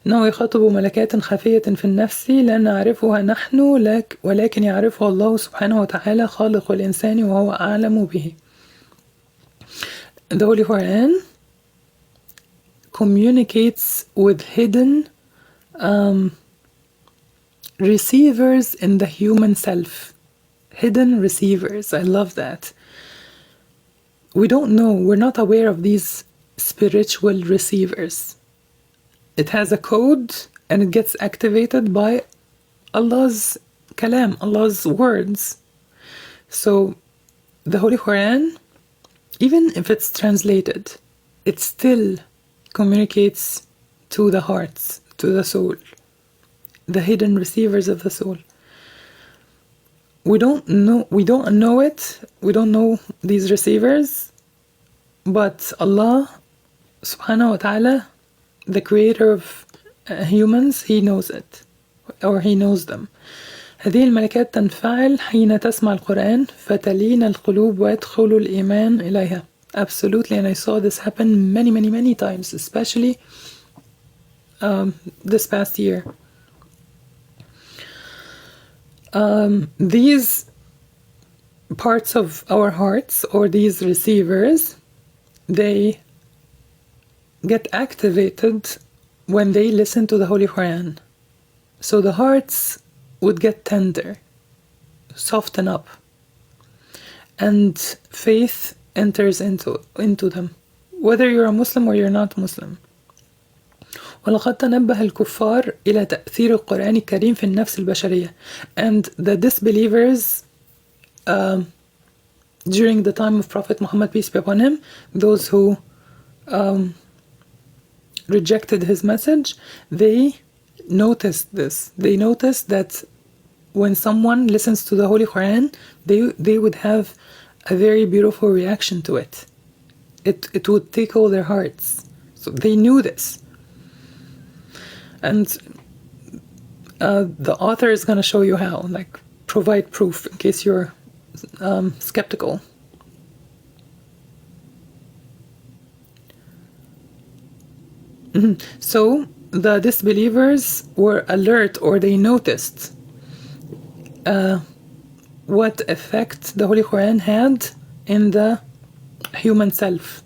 إنه يخاطب ملكات خفية في النفس لا نعرفها نحن ولكن يعرفها الله سبحانه وتعالى خالق الإنسان وهو أعلم به. The Holy Quran communicates with hidden receivers in the human self. Hidden receivers. I love that. We don't know, we're not aware of these spiritual receivers. It has a code and it gets activated by Allah's kalam, Allah's words. So the Holy Quran, even if it's translated, it still communicates to the hearts, to the soul, the hidden receivers of the soul. We don't know it, we don't know these receivers, but Allah subhanahu wa ta'ala, the creator of humans, he knows it, or he knows them. هذه الملكات تنفعل حين تسمع القرآن فتلين القلوب ويدخل الإيمان إليها. Absolutely, and I saw this happen many times, especially this past year. These parts of our hearts, or these receivers, they get activated when they listen to the Holy Quran. So the hearts would get tender, soften up, and faith enters into them, whether you're a Muslim or you're not Muslim. ولقد تنبه الكفار إلى تأثير القرآن الكريم في النفس البشرية. And the disbelievers during the time of Prophet Muhammad, peace be upon him, those who rejected his message, they noticed this. They noticed that when someone listens to the Holy Quran, they would have a very beautiful reaction to it. It would tickle their hearts. So they knew this. And the author is going to show you how, like provide proof in case you're skeptical. So the disbelievers were alert, or they noticed what effect the Holy Quran had in the human self.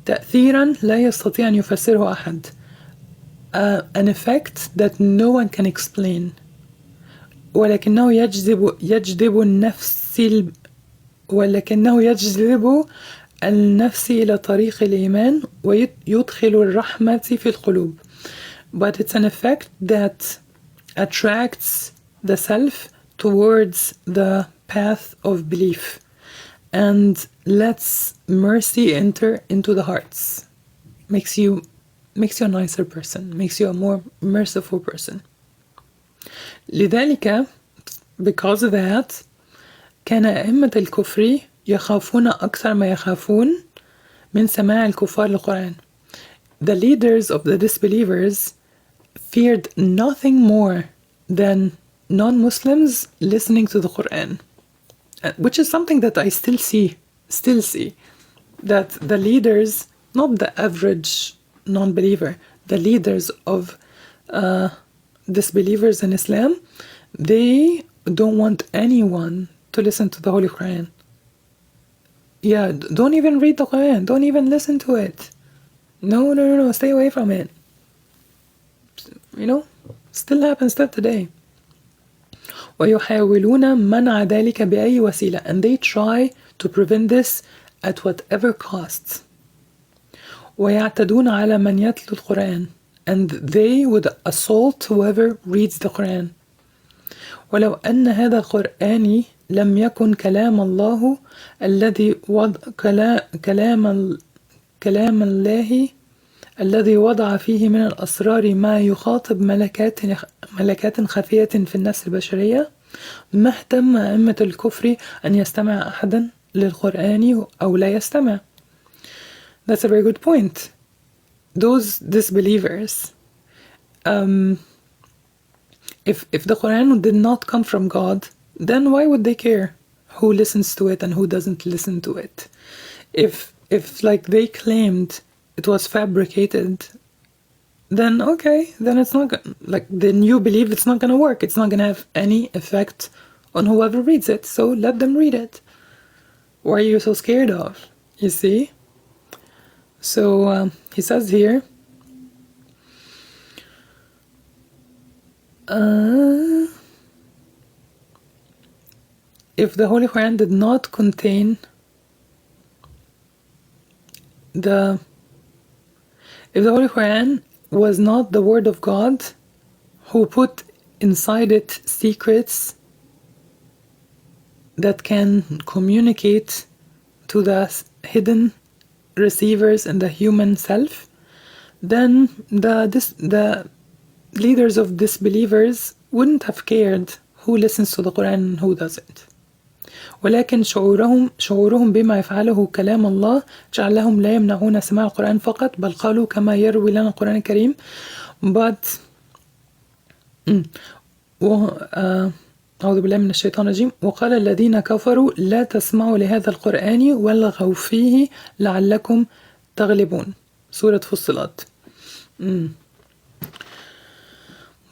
تأثيرا لا يستطيع أن يفسره أحد. An effect that no one can explain. ولكنه يجذب النفس إلى طريق الإيمان ويدخل الرحمة في القلوب. But it's an effect that attracts the self towards the path of belief and lets mercy enter into the hearts. Makes you a nicer person, makes you a more merciful person. لذلك, because of that, كان أئمة الكفر يخافون أكثر ما يخافون من سماع الكفار للقرآن. The leaders of the disbelievers feared nothing more than non-Muslims listening to the Quran, which is something that I still see, that the leaders, not the average non-believer, the leaders of disbelievers in Islam, they don't want anyone to listen to the Holy Quran. Yeah, don't even read the Quran, don't even listen to it. No, stay away from it. You know, still happens still today. ويحاولون منع ذلك بأي وسيلة, and they try to prevent this at whatever cost. ويعتدون على من يتلو القرآن, and they would assault whoever reads the Quran. ولو أن هذا القرآن لم يكن كلام الله الذي كلام الله الذي وضع فيه من الأسرار ما يخاطب ملكات خفية في النفس البشرية ما اهتم أئمة الكفر أن يستمع أحدا للقرآن أو لا يستمع. That's a very good point. Those disbelievers, if the Quran did not come from God, then why would they care who listens to it and who doesn't listen to it? If like they claimed it was fabricated, then okay, then it's not like, then you believe it's not gonna work. It's not gonna have any effect on whoever reads it. So let them read it. What are you so scared of? You see? So he says here, if the Holy Quran did not contain if the Holy Quran was not the word of God, who put inside it secrets that can communicate to the hidden receivers in the human self, then the leaders of disbelievers wouldn't have cared who listens to the Quran and who doesn't. ولكن شعورهم بما يفعله كلام الله جعلهم لا يمنعون سماع القرآن فقط بل قالوا كما يروي لنا القرآن الكريم. But أعوذ بالله من الشيطان الرجيم. وقال الذين كفروا لا تسمعوا لهذا القرآن والغوا فيه لعلكم تغلبون. سورة فصلت.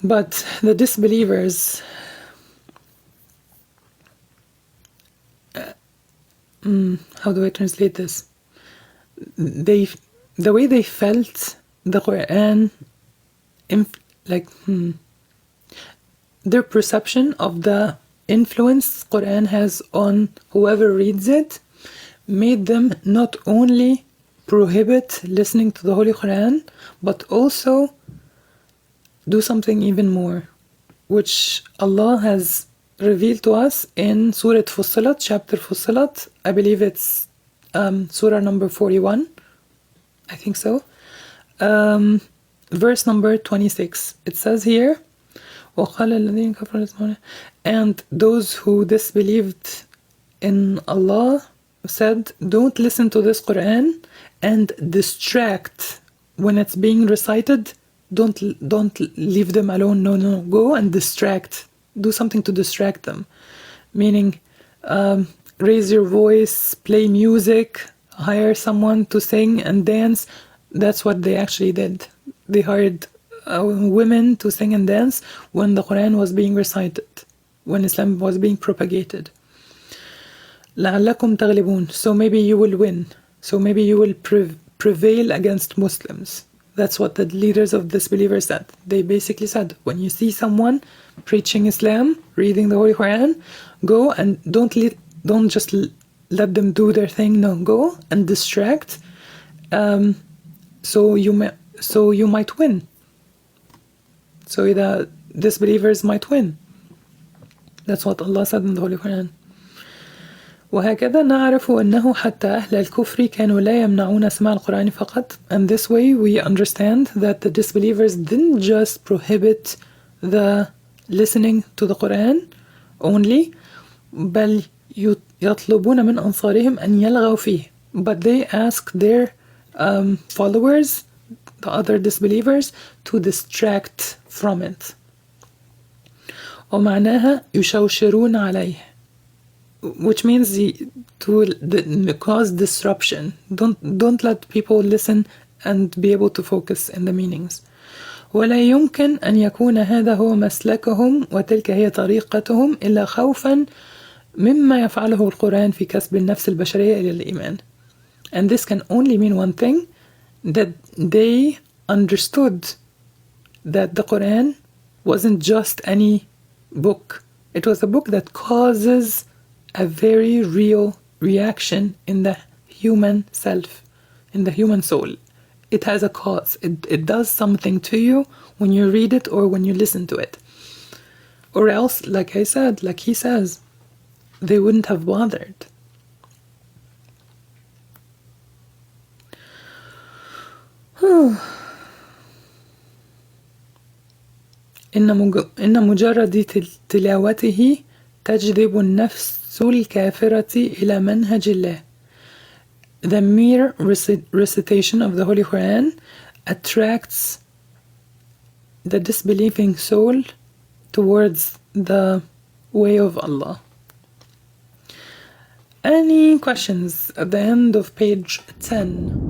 But the disbelievers, how do I translate this? The way they felt the Quran, their perception of the influence Quran has on whoever reads it made them not only prohibit listening to the Holy Quran, but also do something even more, which Allah has revealed to us in Surah Fussilat, chapter Fussilat. I believe it's Surah number 41. I think so. Verse number 26. It says here, and those who disbelieved in Allah said, don't listen to this Quran and distract when it's being recited. Don't leave them alone. No, go and distract. Do something to distract them. Meaning, raise your voice, play music, hire someone to sing and dance. That's what they actually did. They hired women to sing and dance when the Quran was being recited, when Islam was being propagated. لَعَلَّكُمْ تَغْلِبُونَ. So maybe you will win. So maybe you will prevail against Muslims. That's what the leaders of disbelievers said. They basically said, when you see someone preaching Islam, reading the Holy Quran, go and don't just let them do their thing. No, go and distract. So you might win. So the disbelievers might win. That's what Allah said in the Holy Quran. وهكذا نعرف أنه حتى أهل الكفر كانوا لا يمنعون سماع القرآن فقط. And this way we understand that the disbelievers didn't just prohibit the listening to the Quran only, بل يطلبون من أنصارهم أن يلغوا فيه. But they ask their followers, the other disbelievers, to distract from it. ومعناها يشوشرون عليه, which means to cause disruption. Don't let people listen and be able to focus in the meanings. ولا يمكن أن يكون هذا هو مسلكهم وتلك هي طريقتهم إلا خوفا مما يفعله القرآن في كسب النفس البشرية إلى الإيمان. And this can only mean one thing, that they understood that the Quran wasn't just any book. It was a book that causes a very real reaction in the human self, in the human soul. It has a cause. It does something to you when you read it or when you listen to it. Or else, like I said, like he says, they wouldn't have bothered. إن مجرد تلاوته تجذب النفس الكافرة إلى منهج الله. The mere recitation of the Holy Quran attracts the disbelieving soul towards the way of Allah. Any questions at the end of page 10?